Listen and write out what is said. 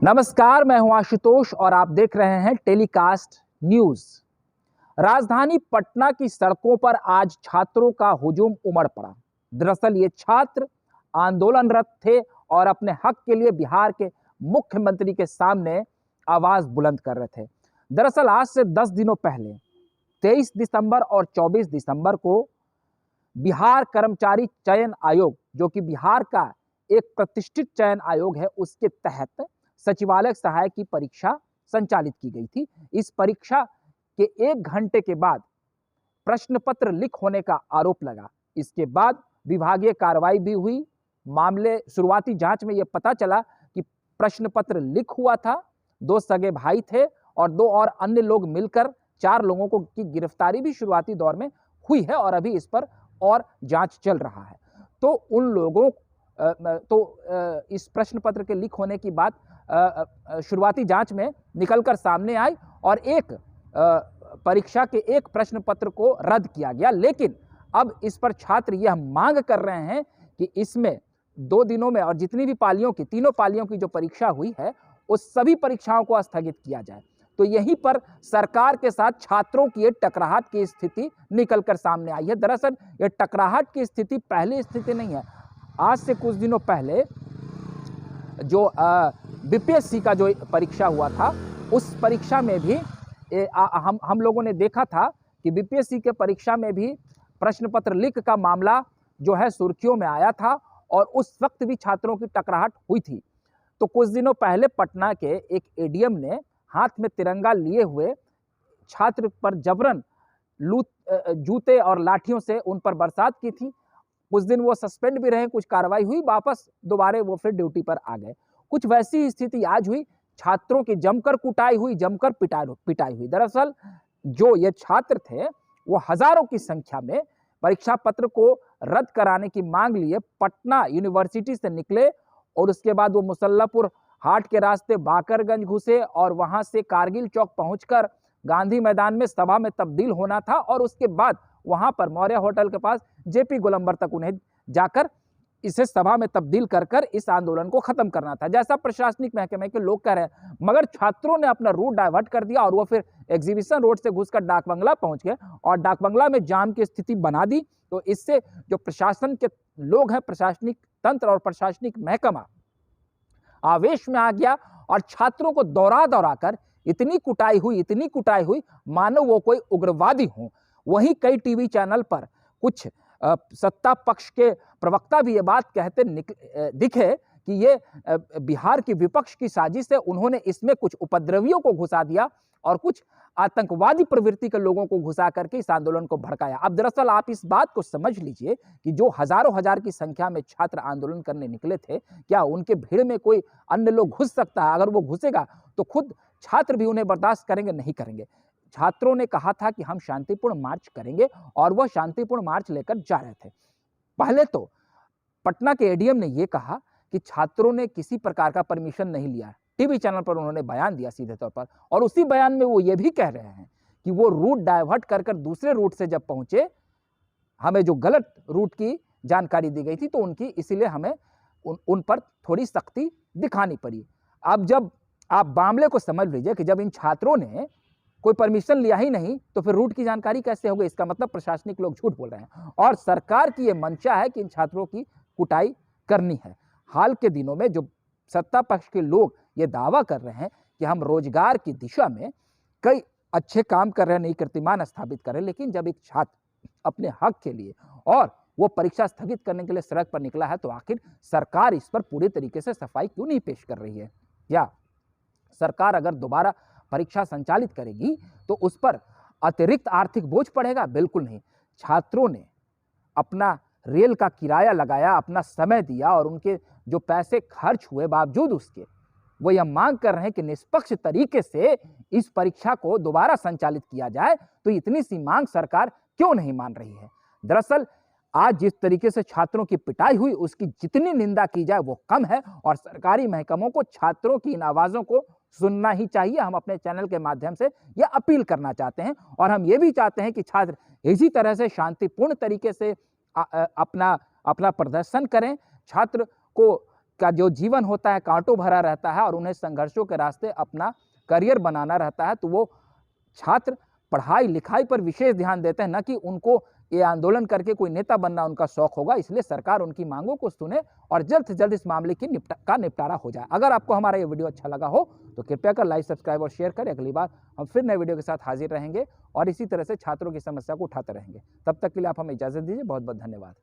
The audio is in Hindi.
नमस्कार, मैं हूं आशुतोष और आप देख रहे हैं टेलीकास्ट न्यूज। राजधानी पटना की सड़कों पर आज छात्रों का हुजूम उमड़ पड़ा। दरअसल ये छात्र आंदोलनरत थे और अपने हक के लिए बिहार के मुख्यमंत्री के सामने आवाज बुलंद कर रहे थे। दरअसल आज से 10 दिनों पहले 23 दिसंबर और 24 दिसंबर को बिहार कर्मचारी चयन आयोग, जो कि बिहार का एक प्रतिष्ठित चयन आयोग है, उसके तहत सचिवालय सहायक की परीक्षा संचालित की गई थी। इस परीक्षा के 1 घंटे के बाद प्रश्न पत्र लीक होने का आरोप लगा। इसके बाद विभागीय कार्रवाई भी हुई। मामले शुरुआती जांच में यह पता चला कि प्रश्न पत्र लीक हुआ था। 2 सगे भाई थे और 2 और अन्य लोग मिलकर 4 लोगों को की गिरफ्तारी भी शुरुआती दौर में हुई है और अभी इस पर और जांच चल रहा है। तो उन लोगों इस प्रश्न पत्र के लीक होने की बात शुरुआती जांच में निकलकर सामने आई और एक परीक्षा के एक प्रश्न पत्र को रद्द किया गया। लेकिन अब इस पर छात्र यह मांग कर रहे हैं कि इसमें 2 दिनों में और जितनी भी पालियों की, तीनों पालियों की जो परीक्षा हुई है, उस सभी परीक्षाओं को स्थगित किया जाए। तो यहीं पर सरकार के साथ छात्रों की टकराहट की स्थिति निकलकर सामने आई है। दरअसल यह टकराहट की स्थिति पहली स्थिति नहीं है। आज से कुछ दिनों पहले जो बीपीएससी का जो परीक्षा हुआ था, उस परीक्षा में भी हम लोगों ने देखा था कि बीपीएससी के परीक्षा में भी प्रश्न पत्र लीक का मामला जो है सुर्खियों में आया था और उस वक्त भी छात्रों की टकराहट हुई थी। तो कुछ दिनों पहले पटना के एक एडीएम ने हाथ में तिरंगा लिए हुए छात्र पर जबरन जूते और लाठियों से उन पर बरसात की थी। कुछ दिन वो सस्पेंड भी रहे, कुछ कार्रवाई हुई, वापस दोबारा वो फिर ड्यूटी पर आ गए। कुछ वैसी स्थिति आज हुई। छात्रों की जमकर कुटाई हुई, जमकर पिटाई हुई। दरअसल जो ये छात्र थे वो हजारों की संख्या में परीक्षा पत्र को रद्द कराने की मांग लिए पटना यूनिवर्सिटी से निकले और उसके बाद वो मुसल्लापुर हाट के रास्ते बाकरगंज घुसे और वहां से कारगिल चौक पहुंचकर गांधी मैदान में सभा में तब्दील होना था और उसके बाद वहां पर मौर्य होटल के पास जेपी गोलंबर तक उन्हें जाकर इसे सभा में तब्दील कर इस आंदोलन को खत्म करना था, जैसा प्रशासनिक महकमे के लोग कह रहे हैं। मगर छात्रों ने अपना रूट डाइवर्ट कर दिया और वो फिर एग्जीबिशन रोड से घुसकर डाक बंगला पहुंच गए और डाक बंगला में जाम की स्थिति बना दी। तो इससे जो प्रशासन के लोग हैं, प्रशासनिक तंत्र और प्रशासनिक महकमा आवेश में आ गया और छात्रों को दौड़ा कर इतनी कुटाई हुई मानो वो कोई उग्रवादी हो। वहीं कई टीवी चैनल पर कुछ सत्ता पक्ष के प्रवक्ता भी ये बात कहते दिखे कि ये बिहार की विपक्ष की साजिश है। उन्होंने इसमें कुछ उपद्रवियों को घुसा दिया और कुछ आतंकवादी प्रवृत्ति के लोगों को घुसा करके इस आंदोलन को भड़काया। अब दरअसल आप इस बात को समझ लीजिए कि जो हजारों हजार की संख्या में छात्र आंदोलन करने निकले थे, क्या उनके भीड़ में कोई अन्य लोग घुस सकता है? अगर वो घुसेगा तो खुद छात्र भी उन्हें बर्दाश्त करेंगे? नहीं करेंगे। छात्रों ने कहा था कि हम शांतिपूर्ण मार्च करेंगे और वह शांतिपूर्ण मार्च लेकर जा रहे थे। पहले तो पटना के एडीएम ने यह कहा कि छात्रों ने किसी प्रकार का परमिशन नहीं लिया। टीवी चैनल पर उन्होंने बयान दिया सीधे तौर पर और उसी बयान में वो ये भी कह रहे हैं कि वो रूट डाइवर्ट कर दूसरे रूट से जब पहुंचे, हमें जो गलत रूट की जानकारी दी गई थी तो उनकी इसीलिए हमें उन पर थोड़ी सख्ती दिखानी पड़ी। अब जब आप मामले को समझ लीजिए कि जब इन छात्रों ने कोई परमिशन लिया ही नहीं तो फिर रूट की जानकारी कैसे होगी? इसका मतलब प्रशासनिक लोग झूठ बोल रहे हैं और सरकार की यह मंशा है कि इन छात्रों की कुटाई करनी है। हाल के दिनों में जो सत्ता पक्ष के लोग ये दावा कर रहे हैं कि हम रोजगार की दिशा में कई अच्छे काम कर रहे हैं, नई कीर्तिमान स्थापित कर रहे हैं, लेकिन जब एक छात्र अपने हक के लिए और वो परीक्षा स्थगित करने के लिए सड़क पर निकला है तो आखिर सरकार इस पर पूरी तरीके से सफाई क्यों नहीं पेश कर रही है? या सरकार अगर दोबारा परीक्षा संचालित करेगी तो उस पर अतिरिक्त आर्थिक बोझ पड़ेगा? बिल्कुल नहीं। छात्रों ने अपना रेल का किराया लगाया, अपना समय दिया और उनके जो पैसे खर्च हुए बावजूद उसके वो यह मांग कर रहे हैं कि निष्पक्ष तरीके से इस परीक्षा को दोबारा संचालित किया जाए। तो इतनी सी मांग सरकार क्यों नहीं मान रही है? दरअसल आज जिस तरीके से छात्रों की पिटाई हुई उसकी जितनी निंदा की जाए वो कम है और सरकारी महकमों को छात्रों की इन आवाजों को सुनना ही चाहिए। हम अपने चैनल के माध्यम से यह अपील करना चाहते हैं और हम ये भी चाहते हैं कि छात्र इसी तरह से शांतिपूर्ण तरीके से अपना प्रदर्शन करें। छात्र को का जो जीवन होता है कांटों भरा रहता है और उन्हें संघर्षों के रास्ते अपना करियर बनाना रहता है, तो वो छात्र पढ़ाई लिखाई पर विशेष ध्यान देते हैं, न कि उनको ये आंदोलन करके कोई नेता बनना उनका शौक होगा। इसलिए सरकार उनकी मांगों को सुने और जल्द से जल्द इस मामले की निपटारा हो जाए। अगर आपको हमारा ये वीडियो अच्छा लगा हो तो कृपया कर लाइक, सब्सक्राइब और शेयर करें। अगली बार हम फिर नए वीडियो के साथ हाजिर रहेंगे और इसी तरह से छात्रों की समस्या को उठाते रहेंगे। तब तक के लिए आप हमें इजाजत दीजिए। बहुत बहुत धन्यवाद।